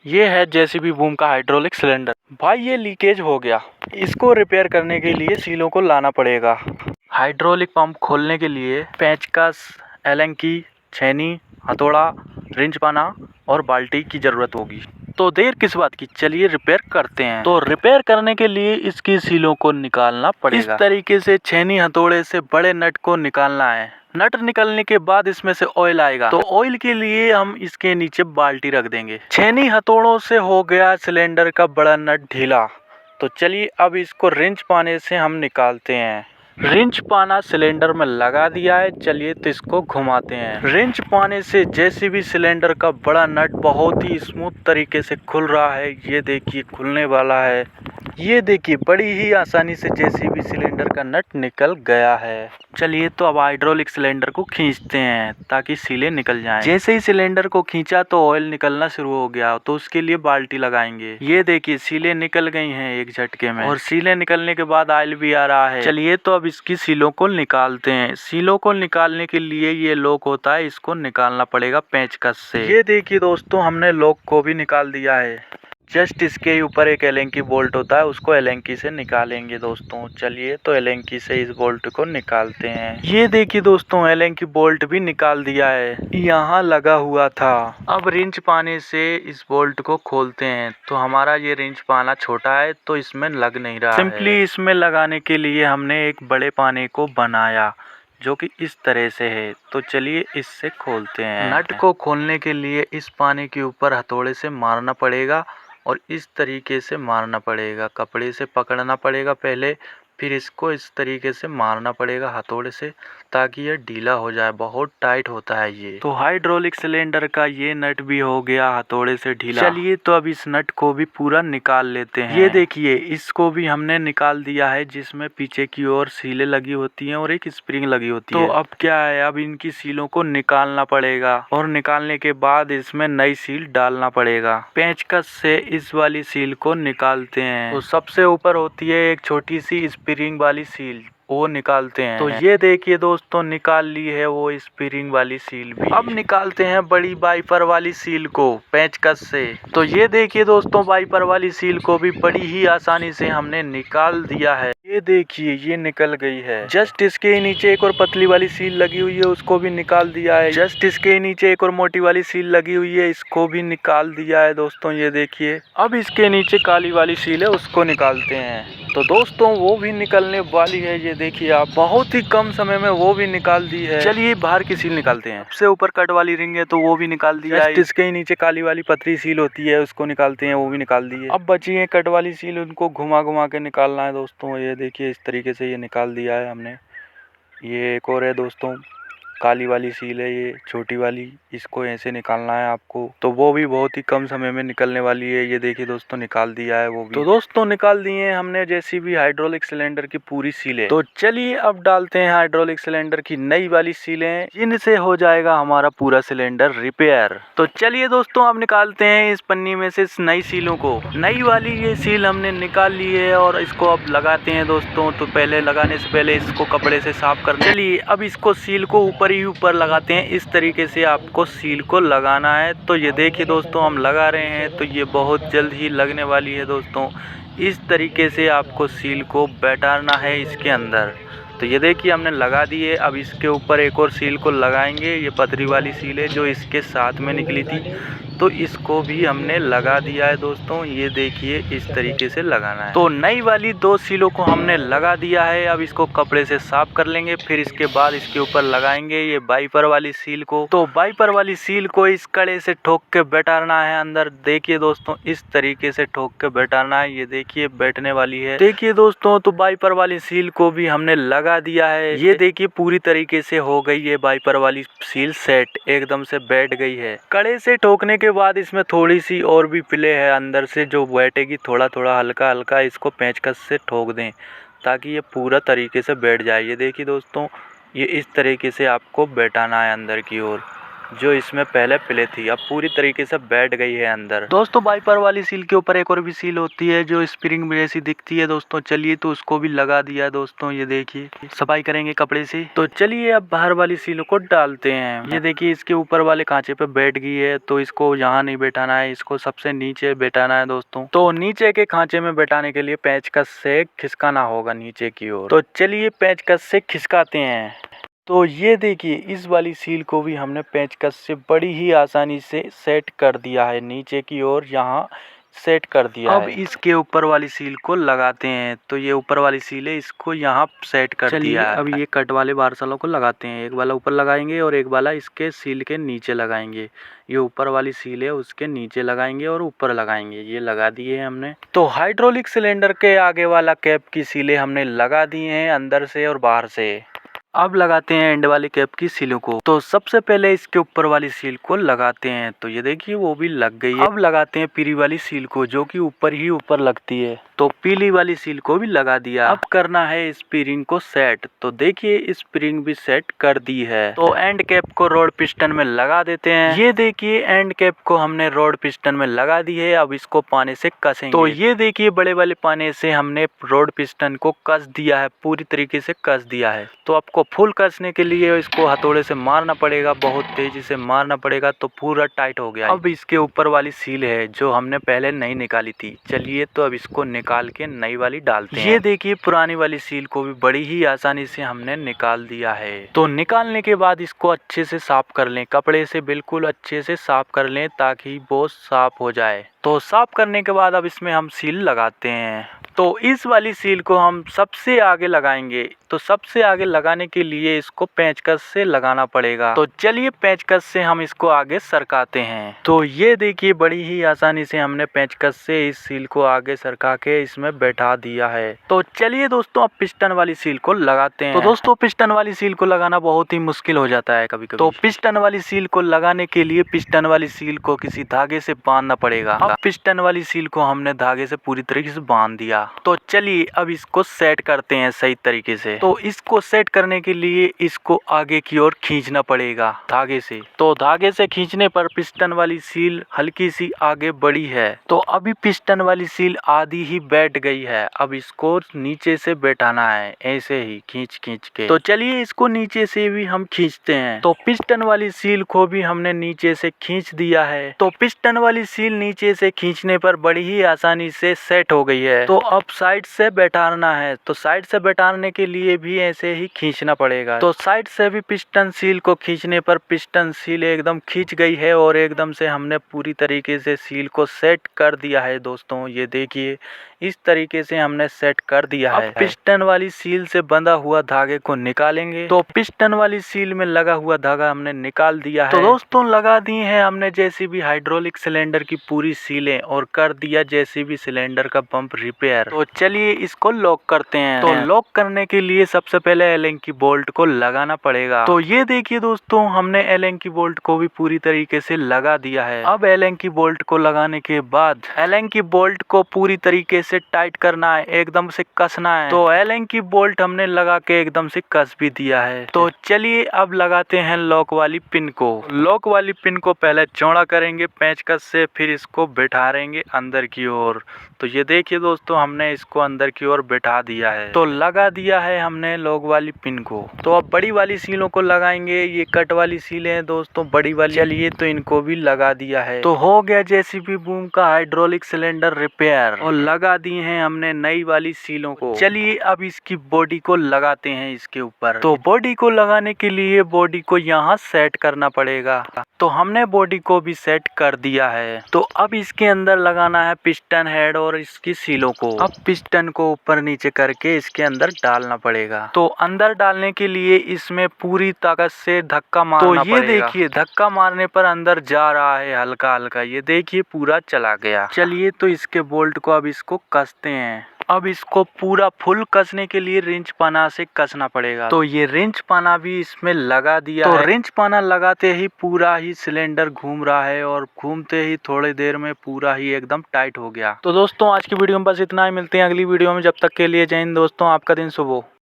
ये है JCB boom का हाइड्रोलिक सिलेंडर। भाई ये लीकेज हो गया, इसको रिपेयर करने के लिए सीलों को लाना पड़ेगा। हाइड्रोलिक पंप खोलने के लिए पेंचकस, एलन की, छेनी, हथौड़ा, रिंच पाना और बाल्टी की जरूरत होगी। तो देर किस बात की, चलिए रिपेयर करते हैं। तो रिपेयर करने के लिए इसकी सीलों को निकालना पड़ेगा। इस तरीके से छेनी हथौड़े से बड़े नट को निकालना है। नट निकलने के बाद इसमें से ऑयल आएगा, तो ऑयल के लिए हम इसके नीचे बाल्टी रख देंगे। छेनी हथौड़ों से हो गया सिलेंडर का बड़ा नट ढीला। तो चलिए अब इसको रिंच पाने से हम निकालते हैं। रिंच पाना सिलेंडर में लगा दिया है, चलिए तो इसको घुमाते हैं। रिंच पाने से जेसीबी सिलेंडर का बड़ा नट बहुत ही स्मूथ तरीके से खुल रहा है। ये देखिए खुलने वाला है। ये देखिए बड़ी ही आसानी से जेसीबी सिलेंडर का नट निकल गया है। चलिए तो अब हाइड्रोलिक सिलेंडर को खींचते हैं ताकि सीलें निकल जाएं। जैसे ही सिलेंडर को खींचा तो ऑयल निकलना शुरू हो गया, तो उसके लिए बाल्टी लगाएंगे। ये देखिए सीलें निकल गई हैं एक झटके में, और सीलें निकलने के बाद ऑयल भी आ रहा है। चलिए तो अब इसकी सीलों को निकालते हैं। सीलों को निकालने के लिए ये लॉक होता है, इसको निकालना पड़ेगा पेंचकस से। ये देखिए दोस्तों हमने लॉक को भी निकाल दिया है। जस्ट इसके ऊपर एक एलेंकी बोल्ट होता है, उसको एलेंकी से निकालेंगे दोस्तों। चलिए तो एलेंकी से इस बोल्ट को निकालते हैं। ये देखिए दोस्तों एलेंकी बोल्ट भी निकाल दिया है, यहाँ लगा हुआ था। अब रिंच पाने से इस बोल्ट को खोलते हैं। तो हमारा ये रिंच पाना छोटा है तो इसमें लग नहीं रहा है। सिंपली इसमें लगाने के लिए हमने एक बड़े पाने को बनाया जो कि इस तरह से है। तो चलिए इससे खोलते हैं। नट को खोलने के लिए इस पाने के ऊपर हथौड़े से मारना पड़ेगा और इस तरीके से मारना पड़ेगा। कपड़े से पकड़ना पड़ेगा पहले, फिर इसको इस तरीके से मारना पड़ेगा हथौड़े से ताकि ये ढीला हो जाए। बहुत टाइट होता है ये। तो हाइड्रोलिक सिलेंडर का ये नट भी हो गया हथौड़े से ढीला। चलिए तो अब इस नट को भी पूरा निकाल लेते हैं। ये देखिए इसको भी हमने निकाल दिया है, जिसमें पीछे की ओर सीलें लगी होती हैं और एक स्प्रिंग लगी होती है। तो अब क्या है, अब इनकी सीलों को निकालना पड़ेगा और निकालने के बाद इसमें नई सील डालना पड़ेगा। पेंचकस से इस वाली सील को निकालते हैं। तो सबसे ऊपर होती है एक छोटी सी स्प्रिंग वाली सील, वो निकालते हैं। तो ये देखिए दोस्तों निकाल ली है वो स्प्रिंग वाली सील भी। अब निकालते हैं बड़ी वाइपर वाली सील को पेंचकस से। तो ये देखिए दोस्तों वाइपर वाली सील को भी बड़ी ही आसानी से हमने निकाल दिया है। ये देखिए ये निकल गई है। जस्ट इसके नीचे एक और पतली वाली सील लगी हुई है, उसको भी निकाल दिया है। जस्ट इसके नीचे एक और मोटी वाली सील लगी हुई है, इसको भी निकाल दिया है दोस्तों। ये देखिए अब इसके नीचे काली वाली सील है, उसको निकालते हैं। तो दोस्तों वो भी निकलने वाली है। ये देखिए आप, बहुत ही कम समय में वो भी निकाल दी है। चलिए बाहर की सील निकालते हैं। सबसे ऊपर कट वाली रिंग है तो वो भी निकाल दी है। इसके नीचे काली वाली पतली सील होती है, उसको निकालते हैं, वो भी निकाल दी है। अब बची है कट वाली सील, उनको घुमा घुमा के निकालना है दोस्तों। ये देखिए इस तरीके से ये निकाल दिया है हमने। ये एक और है दोस्तों, काली वाली सील है ये छोटी वाली, इसको ऐसे निकालना है आपको। तो वो भी बहुत ही कम समय में निकलने वाली है। ये देखिए दोस्तों निकाल दिया है वो भी। तो दोस्तों निकाल दिए हमने जेसीबी हाइड्रोलिक सिलेंडर की पूरी सीलें। तो चलिए अब डालते हैं हाइड्रोलिक सिलेंडर की नई वाली सीलें, जिनसे हो जाएगा हमारा पूरा सिलेंडर रिपेयर। तो चलिए दोस्तों अब निकालते हैं इस पन्नी में से इस नई सीलों को। नई वाली ये सील हमने निकाल ली है और इसको अब लगाते हैं दोस्तों। तो पहले लगाने से पहले इसको कपड़े से साफ कर। चलिए अब इसको सील को ऊपर ही ऊपर लगाते हैं। इस तरीके से आपको सील को लगाना है। तो ये देखिए दोस्तों हम लगा रहे हैं, तो ये बहुत जल्द ही लगने वाली है दोस्तों। इस तरीके से आपको सील को बैठाना है इसके अंदर। तो ये देखिए हमने लगा दी है। अब इसके ऊपर एक और सील को लगाएंगे। ये पतली वाली सील है जो इसके साथ में निकली थी, तो इसको भी हमने लगा दिया है दोस्तों। ये देखिए इस तरीके से लगाना है। तो नई वाली दो सीलों को हमने लगा दिया है। अब इसको कपड़े से साफ कर लेंगे, फिर इसके बाद इसके ऊपर लगाएंगे ये वाइपर वाली सील को। तो वाइपर वाली सील को इस कड़े से ठोक के बैठाना है अंदर। देखिए दोस्तों इस तरीके से ठोक के बैठाना है। ये देखिए बैठने वाली है। देखिए दोस्तों तो वाइपर वाली सील को भी हमने लगा दिया है। ये देखिए पूरी तरीके से हो गई है वाइपर वाली सील सेट, एकदम से बैठ गई है। कड़े से ठोकने के बाद इसमें थोड़ी सी और भी प्ले है अंदर से जो बैठेगी, थोड़ा थोड़ा हल्का हल्का इसको पेंचकस से ठोक दें ताकि ये पूरा तरीके से बैठ जाए। ये देखिए दोस्तों ये इस तरीके से आपको बैठाना है अंदर की ओर। जो इसमें पहले प्ले थी, अब पूरी तरीके से बैठ गई है अंदर। दोस्तों वाइपर वाली सील के ऊपर एक और भी सील होती है जो स्प्रिंग जैसी दिखती है दोस्तों। चलिए तो उसको भी लगा दिया दोस्तों, ये देखिए सफाई करेंगे कपड़े से। तो चलिए अब बाहर वाली सीलों को डालते हैं। ये देखिए इसके ऊपर वाले खांचे पे बैठ गई है, तो इसको यहाँ नहीं बैठाना है, इसको सबसे नीचे बैठाना है दोस्तों। तो नीचे के खांचे में बैठाने के लिए पेंचकस से खिसकाना होगा नीचे की ओर। तो चलिए पेंचकस से खिसकाते हैं। तो ये देखिए इस वाली सील को भी हमने पेंचकस से बड़ी ही आसानी से सेट कर दिया है, नीचे की ओर यहाँ सेट कर दिया है। अब इसके ऊपर वाली सील को लगाते हैं। तो ये ऊपर वाली सील है, इसको यहाँ सेट कर दिया है। अब ये कट वाले बारसलों को लगाते हैं। एक वाला ऊपर लगाएंगे और एक वाला इसके सील के नीचे लगाएंगे। ये ऊपर वाली सील है उसके नीचे लगाएंगे और ऊपर लगाएंगे। ये लगा दिए हैं हमने। तो हाइड्रोलिक सिलेंडर के आगे वाला कैप की सीलें हमने लगा दी हैं अंदर से और बाहर से। अब लगाते हैं एंड वाली कैप की सीलों को। तो सबसे पहले इसके ऊपर वाली सील को लगाते हैं। तो ये देखिए वो भी लग गई है। अब लगाते हैं पीली वाली सील को जो कि ऊपर ही ऊपर लगती है। तो पीली वाली सील को भी लगा दिया। अब करना है स्प्रिंग को सेट। तो देखिए स्प्रिंग भी सेट कर दी है। तो एंड कैप को रोड पिस्टन में लगा देते हैं। ये देखिए एंड कैप को हमने रोड पिस्टन में लगा दी है। अब इसको पाने से कसेंगे। तो ये देखिए बड़े वाले पाने से हमने रोड पिस्टन को कस दिया है, पूरी तरीके से कस दिया है। तो आपको फुल कसने के लिए इसको हथौड़े से मारना पड़ेगा, बहुत तेजी से मारना पड़ेगा, तो पूरा टाइट हो गया। अब इसके ऊपर वाली सील है जो हमने पहले नहीं निकाली थी। चलिए तो अब इसको निकाल के नई वाली डालते हैं। ये देखिए पुरानी वाली सील को भी बड़ी ही आसानी से हमने निकाल दिया है। तो निकालने के बाद इसको अच्छे से साफ कर लें, कपड़े से बिल्कुल अच्छे से साफ कर लें ताकि वो साफ हो जाए। तो साफ करने के बाद अब इसमें हम सील लगाते हैं। तो इस वाली सील को हम सबसे आगे लगाएंगे। तो सबसे आगे लगाने के लिए इसको पेंचकस से लगाना पड़ेगा। तो चलिए पेंचकस से हम इसको आगे सरकाते हैं। तो ये देखिए बड़ी ही आसानी से हमने पेंचकस से इस सील को आगे सरका के इसमें बैठा दिया है। तो चलिए दोस्तों अब पिस्टन वाली सील को लगाते हैं। तो दोस्तों पिस्टन वाली सील को लगाना बहुत ही मुश्किल हो जाता है कभी कभी। तो पिस्टन वाली सील को लगाने के लिए पिस्टन वाली सील को किसी धागे से बांधना पड़ेगा। अब पिस्टन वाली सील को हमने धागे से पूरी तरीके से बांध दिया। तो चलिए अब इसको सेट करते हैं सही तरीके से। तो इसको सेट करने के लिए इसको आगे की ओर खींचना पड़ेगा धागे से। तो धागे से खींचने पर पिस्टन वाली सील हल्की सी आगे बढ़ी है। तो अभी पिस्टन वाली सील आधी ही बैठ गई है। अब इसको नीचे से बैठाना है, ऐसे ही खींच खींच के। तो चलिए इसको नीचे से भी हम खींचते हैं। तो पिस्टन वाली सील को भी हमने नीचे से खींच दिया है। तो पिस्टन वाली सील नीचे से खींचने पर बड़ी ही आसानी से सेट हो गई है। तो अब साइड से बैठाना है। तो साइड से बैठाने के लिए भी ऐसे ही खींचना पड़ेगा। तो साइड से भी पिस्टन सील को खींचने पर पिस्टन सील एकदम खींच गई है और एकदम से हमने पूरी तरीके से सील को सेट कर दिया है दोस्तों। ये देखिए इस तरीके से हमने सेट कर दिया है। अब पिस्टन वाली सील से बंधा हुआ धागे को निकालेंगे। तो पिस्टन वाली सील में लगा हुआ धागा हमने निकाल दिया है। तो दोस्तों लगा दी है हमने जेसीबी हाइड्रोलिक सिलेंडर की पूरी सीलें और कर दिया जेसीबी सिलेंडर का पंप रिपेयर। तो चलिए इसको लॉक करते हैं। तो लॉक करने के लिए सबसे पहले एलेन की बोल्ट को लगाना पड़ेगा। तो ये देखिए दोस्तों हमने एलेन की बोल्ट को भी पूरी तरीके से लगा दिया है। अब एलेन की बोल्ट को लगाने के बाद एलेन की बोल्ट को पूरी तरीके से टाइट करना है, एकदम से कसना है। तो एलेन की बोल्ट हमने लगा के एकदम से कस भी दिया है। तो चलिए अब लगाते हैं लॉक वाली पिन को। लॉक वाली पिन को पहले चौड़ा करेंगे पेंचकस से, फिर इसको बैठाएंगे अंदर की ओर। तो ये देखिए दोस्तों हमने इसको अंदर की ओर बैठा दिया है। तो लगा दिया है हमने लॉक वाली पिन को। तो अब बड़ी वाली सीलों को लगाएंगे। ये कट वाली सीलें हैं दोस्तों बड़ी वाली। चलिए तो इनको भी लगा दिया है। तो हो गया जेसीबी बूम का हाइड्रोलिक सिलेंडर रिपेयर और लगा दी हैं हमने नई वाली सीलों को। चलिए अब इसकी बॉडी को लगाते हैं इसके ऊपर। तो बॉडी को लगाने के लिए बॉडी को यहाँ सेट करना पड़ेगा। तो हमने बॉडी को भी सेट कर दिया है। तो अब इसके अंदर लगाना है पिस्टन हेड और इसकी सीलों को। अब पिस्टन को ऊपर नीचे करके इसके अंदर डालना पड़ेगा। तो अंदर डालने के लिए इसमें पूरी ताकत से धक्का मारना पड़ेगा। तो ये देखिए धक्का मारने पर अंदर जा रहा है हल्का हल्का। ये देखिए पूरा चला गया। चलिए तो इसके बोल्ट को अब इसको कसते हैं। अब इसको पूरा फुल कसने के लिए रिंच पाना से कसना पड़ेगा। तो ये रिंच पाना भी इसमें लगा दिया है। रिंच पाना लगाते ही पूरा ही सिलेंडर घूम रहा है और घूमते ही थोड़ी देर में पूरा ही एकदम टाइट हो गया। तो दोस्तों आज की वीडियो में बस इतना ही। मिलते हैं अगली वीडियो में। जब तक के लिए जय हिंद दोस्तों, आपका दिन शुभ हो।